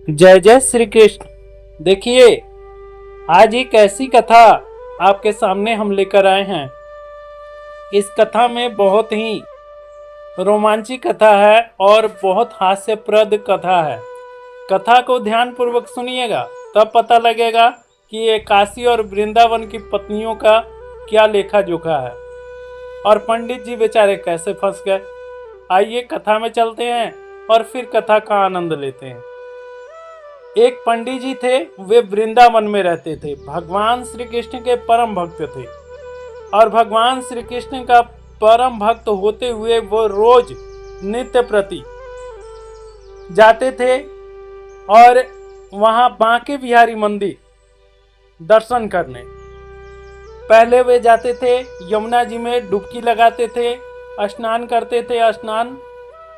जय जय श्री कृष्ण। देखिए, आज एक ऐसी कथा आपके सामने हम लेकर आए हैं। इस कथा में बहुत ही रोमांचिक कथा है और बहुत हास्यप्रद कथा है। कथा को ध्यान पूर्वक सुनिएगा, तब पता लगेगा कि ये काशी और वृंदावन की पत्नियों का क्या लेखा जोखा है और पंडित जी बेचारे कैसे फंस गए। आइए कथा में चलते हैं और फिर कथा का आनंद लेते हैं। एक पंडित जी थे, वे वृंदावन में रहते थे। भगवान श्री कृष्ण के परम भक्त थे और भगवान श्री कृष्ण का परम भक्त होते हुए वो रोज नित्य प्रति जाते थे और वहां बांके बिहारी मंदिर दर्शन करने। पहले वे जाते थे, यमुना जी में डुबकी लगाते थे, स्नान करते थे, स्नान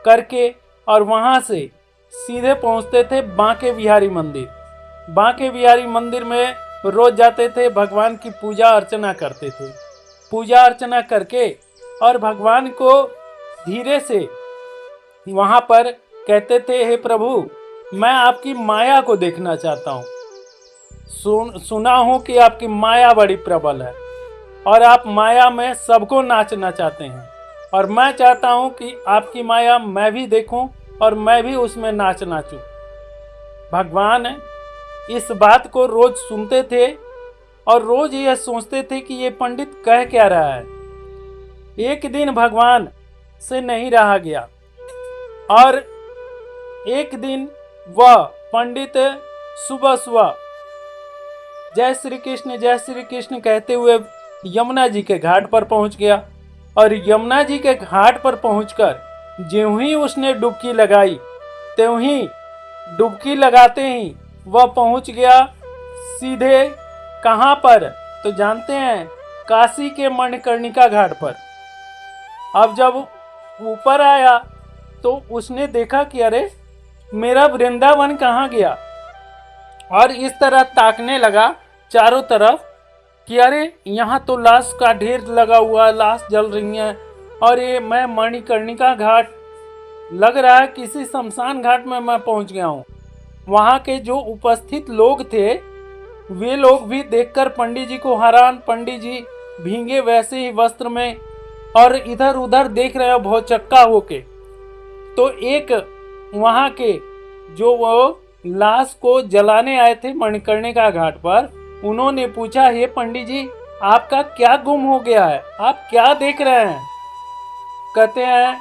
करके और वहां से सीधे पहुंचते थे बांके बिहारी मंदिर। बांके बिहारी मंदिर में रोज जाते थे, भगवान की पूजा अर्चना करते थे। पूजा अर्चना करके और भगवान को धीरे से वहां पर कहते थे, हे प्रभु, मैं आपकी माया को देखना चाहता हूँ। सुना हूँ कि आपकी माया बड़ी प्रबल है और आप माया में सबको नाचना चाहते हैं और मैं चाहता हूँ कि आपकी माया मैं भी देखूं और मैं भी उसमें नाच नाचूं। भगवान इस बात को रोज सुनते थे और रोज यह सोचते थे कि ये पंडित कह क्या रहा है। एक दिन भगवान से नहीं रहा गया और एक दिन वह पंडित सुबह सुबह जय श्री कृष्ण कहते हुए यमुना जी के घाट पर पहुंच गया और यमुना जी के घाट पर पहुंचकर ज्यों ही उसने डुबकी लगाई, त्यों ही डुबकी लगाते ही वह पहुंच गया सीधे कहां पर, तो जानते हैं, काशी के मणिकर्णिका घाट पर। अब जब ऊपर आया तो उसने देखा कि अरे मेरा वृंदावन कहाँ गया, और इस तरह ताकने लगा चारों तरफ कि अरे यहाँ तो लाश का ढेर लगा हुआ, लाश जल रही है और ये मैं मणिकर्णिका घाट, लग रहा है किसी शमशान घाट में मैं पहुंच गया हूँ। वहाँ के जो उपस्थित लोग थे वे लोग भी देखकर पंडित जी को हैरान। पंडित जी भीगे वैसे ही वस्त्र में और इधर उधर देख रहे हो भौचक्का होके। तो एक वहाँ के जो वो लाश को जलाने आए थे मणिकर्णिका घाट पर, उन्होंने पूछा, हे पंडित जी, आपका क्या गुम हो गया है, आप क्या देख रहे हैं? कहते हैं,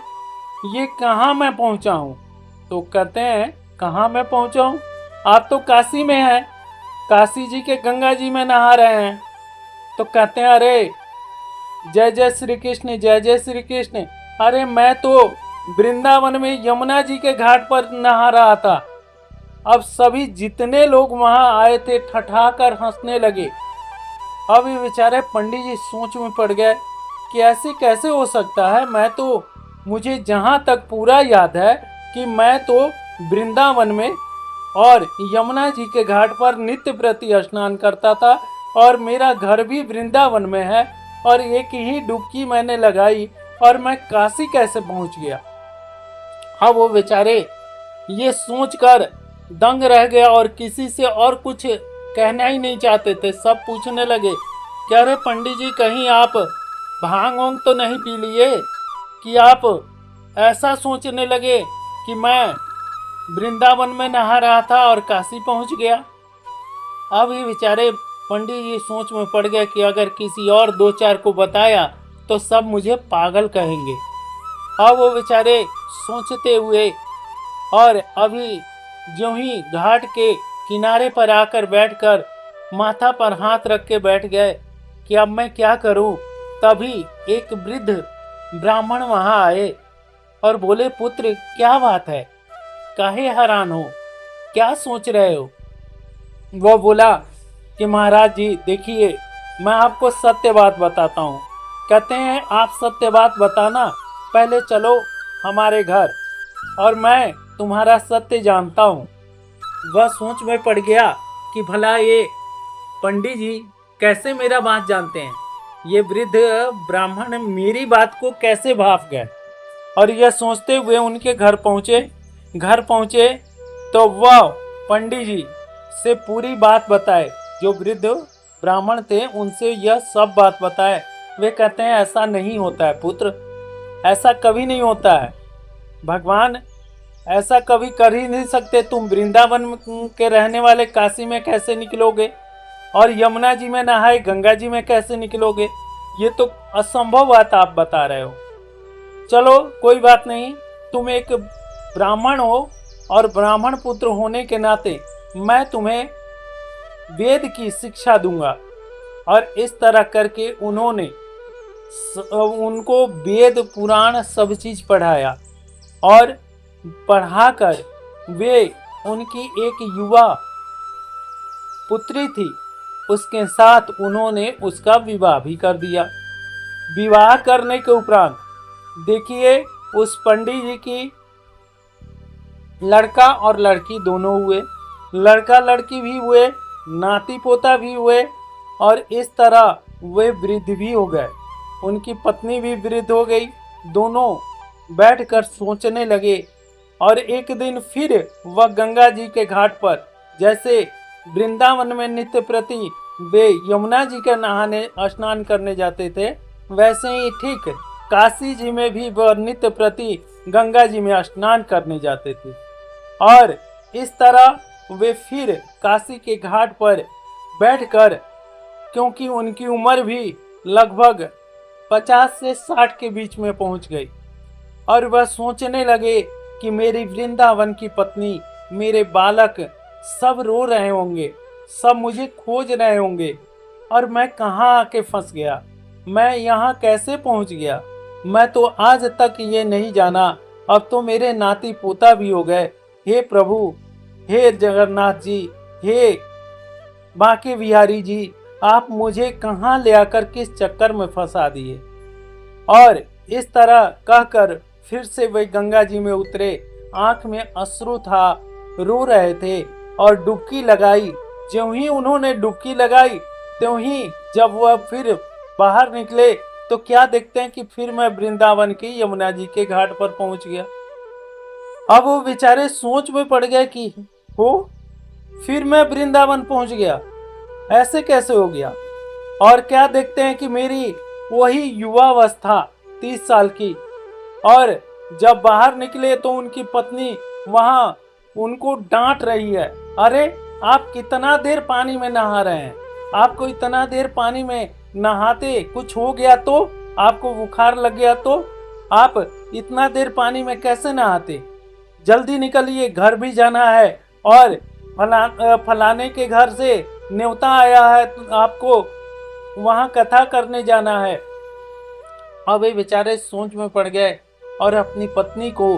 ये कहाँ मैं पहुँचा हूँ? तो कहते हैं, कहाँ मैं पहुँचा हूँ? आप तो काशी में हैं, काशी जी के गंगा जी में नहा रहे हैं। तो कहते हैं, अरे जय जय श्री कृष्ण, जय जय श्री कृष्ण, अरे मैं तो वृंदावन में यमुना जी के घाट पर नहा रहा था। अब सभी जितने लोग वहां आए थे ठठाकर हंसने लगे। अब ये बेचारे पंडित जी सोच में पड़ गए कि ऐसे कैसे हो सकता है। मुझे जहां तक पूरा याद है कि मैं तो वृंदावन में और यमुना जी के घाट पर नित्य प्रति स्नान करता था और मेरा घर भी वृंदावन में है और एक ही डुबकी मैंने लगाई और मैं काशी कैसे पहुंच गया। अब वो बेचारे ये सोचकर दंग रह गया और किसी से और कुछ कहना ही नहीं चाहते थे। सब पूछने लगे, क्या रे पंडित जी, कहीं आप भांग वांग तो नहीं पी लिए कि आप ऐसा सोचने लगे कि मैं वृंदावन में नहा रहा था और काशी पहुंच गया। अब ये बेचारे पंडित जी सोच में पड़ गए कि अगर किसी और दो चार को बताया तो सब मुझे पागल कहेंगे। अब वो बेचारे सोचते हुए और अभी ज्यों ही घाट के किनारे पर आकर बैठकर माथा पर हाथ रख के बैठ गए कि अब मैं क्या करूं। तभी एक वृद्ध ब्राह्मण वहां आए और बोले, पुत्र क्या बात है, काहे हैरान हो, क्या सोच रहे हो? वो बोला कि महाराज जी देखिए, मैं आपको सत्य बात बताता हूँ। कहते हैं, आप सत्य बात बताना, पहले चलो हमारे घर और मैं तुम्हारा सत्य जानता हूँ। वह सोच में पड़ गया कि भला ये पंडित जी कैसे मेरा बात जानते हैं, ये वृद्ध ब्राह्मण मेरी बात को कैसे भाप गए। और यह सोचते हुए उनके घर पहुँचे तो वह पंडित जी से पूरी बात बताए। जो वृद्ध ब्राह्मण थे उनसे यह सब बात बताए। वे कहते हैं ऐसा नहीं होता है पुत्र, ऐसा कभी नहीं होता है। भगवान ऐसा कभी कर ही नहीं सकते। तुम वृंदावन के रहने वाले काशी में कैसे निकलोगे और यमुना जी में नहाए गंगा जी में कैसे निकलोगे? ये तो असंभव बात आप बता रहे हो। चलो कोई बात नहीं, तुम एक ब्राह्मण हो और ब्राह्मण पुत्र होने के नाते मैं तुम्हें वेद की शिक्षा दूंगा। और इस तरह करके उन्होंने उनको वेद पुराण सब चीज पढ़ाया और पढ़ाकर वे उनकी एक युवा पुत्री थी, उसके साथ उन्होंने उसका विवाह भी कर दिया। विवाह करने के उपरांत देखिए उस पंडित जी की लड़का और लड़की दोनों हुए, लड़का लड़की भी हुए, नाती पोता भी हुए और इस तरह वे वृद्ध भी हो गए। उनकी पत्नी भी वृद्ध हो गई। दोनों बैठकर सोचने लगे और एक दिन फिर वह गंगा जी के घाट पर, जैसे वृंदावन में नित्य प्रति वे यमुना जी के नहाने स्नान करने जाते थे, वैसे ही ठीक काशी जी में भी वह नित्य प्रति गंगा जी में स्नान करने जाते थे। और इस तरह वे फिर काशी के घाट पर बैठकर, क्योंकि उनकी उम्र भी लगभग 50 से 60 के बीच में पहुंच गई, और वह सोचने लगे कि मेरी वृंदावन की पत्नी, मेरे बालक सब रो रहे होंगे, सब मुझे खोज रहे होंगे और मैं कहाँ आके फंस गया, मैं यहाँ कैसे पहुँच गया। मैं तो आज तक ये नहीं जाना, अब तो मेरे नाती पोता भी हो गए। हे प्रभु, हे जगन्नाथ जी, हे बांके बिहारी जी, आप मुझे कहाँ ले आकर किस चक्कर में फंसा दिए। और इस तरह कहकर फिर से वे गंगा जी में उतरे। आंख में अश्रु था, रो रहे थे और डुबकी लगाई। ज्यों ही उन्होंने डुबकी लगाई त्यों ही जब वह फिर बाहर निकले तो क्या देखते हैं कि फिर मैं वृंदावन की यमुना जी के घाट पर पहुंच गया। अब वो बेचारे सोच में पड़ गए कि हो, फिर मैं वृंदावन पहुंच गया, ऐसे कैसे हो गया। और क्या देखते हैं कि मेरी वही युवावस्था 30 साल की, और जब बाहर निकले तो उनकी पत्नी वहां उनको डांट रही है, अरे आप कितना देर पानी में नहा रहे हैं, आपको इतना देर पानी में नहाते कुछ हो गया तो, आपको बुखार लग गया तो आप इतना देर पानी में कैसे नहाते, जल्दी निकलिए, घर भी जाना है और फलाने के घर से न्योता आया है, आपको वहां कथा करने जाना है। अब ये बेचारे सोच में पड़ गए और अपनी पत्नी को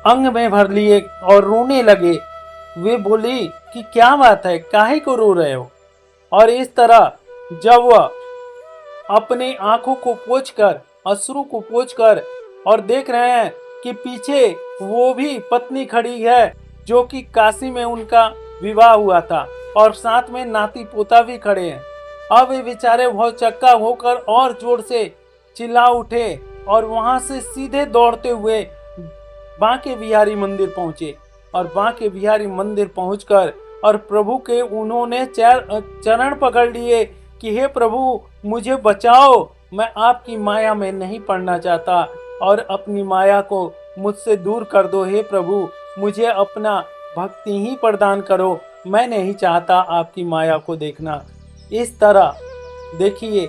अंग में भर लिए और रोने लगे। वे बोली कि क्या बात है, काहे को रो रहे हो। और इस तरह जब वह अपनी आंखों को पोंछकर, अश्रु को पोंछकर और देख रहे हैं कि पीछे वो भी पत्नी खड़ी है जो कि काशी में उनका विवाह हुआ था, और साथ में नाती पोता भी खड़े हैं। अब ये बेचारे बहुत चक्का होकर और जोर से चिल्ला उठे और वहां से सीधे दौड़ते हुए बांके बिहारी मंदिर पहुंचे। और बांके बिहारी मंदिर पहुंचकर और प्रभु के उन्होंने चरण पकड़ लिए कि हे प्रभु, मुझे बचाओ, मैं आपकी माया में नहीं पड़ना चाहता और अपनी माया को मुझसे दूर कर दो। हे प्रभु, मुझे अपना भक्ति ही प्रदान करो, मैं नहीं चाहता आपकी माया को देखना। इस तरह देखिए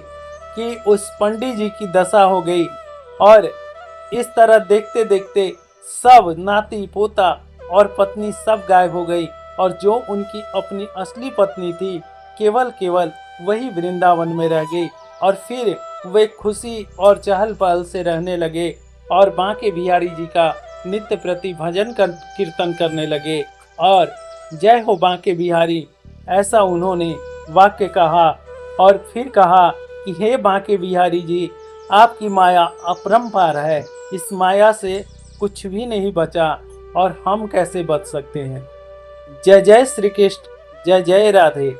कि उस पंडित जी की दशा हो गई, और इस तरह देखते देखते सब नाती पोता और पत्नी सब गायब हो गई, और जो उनकी अपनी असली पत्नी थी केवल वही वृंदावन में रह गई। और फिर वे खुशी और चहल पहल से रहने लगे और बांके बिहारी जी का नित्य प्रति भजन कीर्तन करने लगे। और जय हो बांके बिहारी, ऐसा उन्होंने वाक्य कहा। और फिर कहा कि हे बांके बिहारी जी, आपकी माया अपरंपार है, इस माया से कुछ भी नहीं बचा और हम कैसे बच सकते हैं। जय जय श्री कृष्ण, जय जय राधे।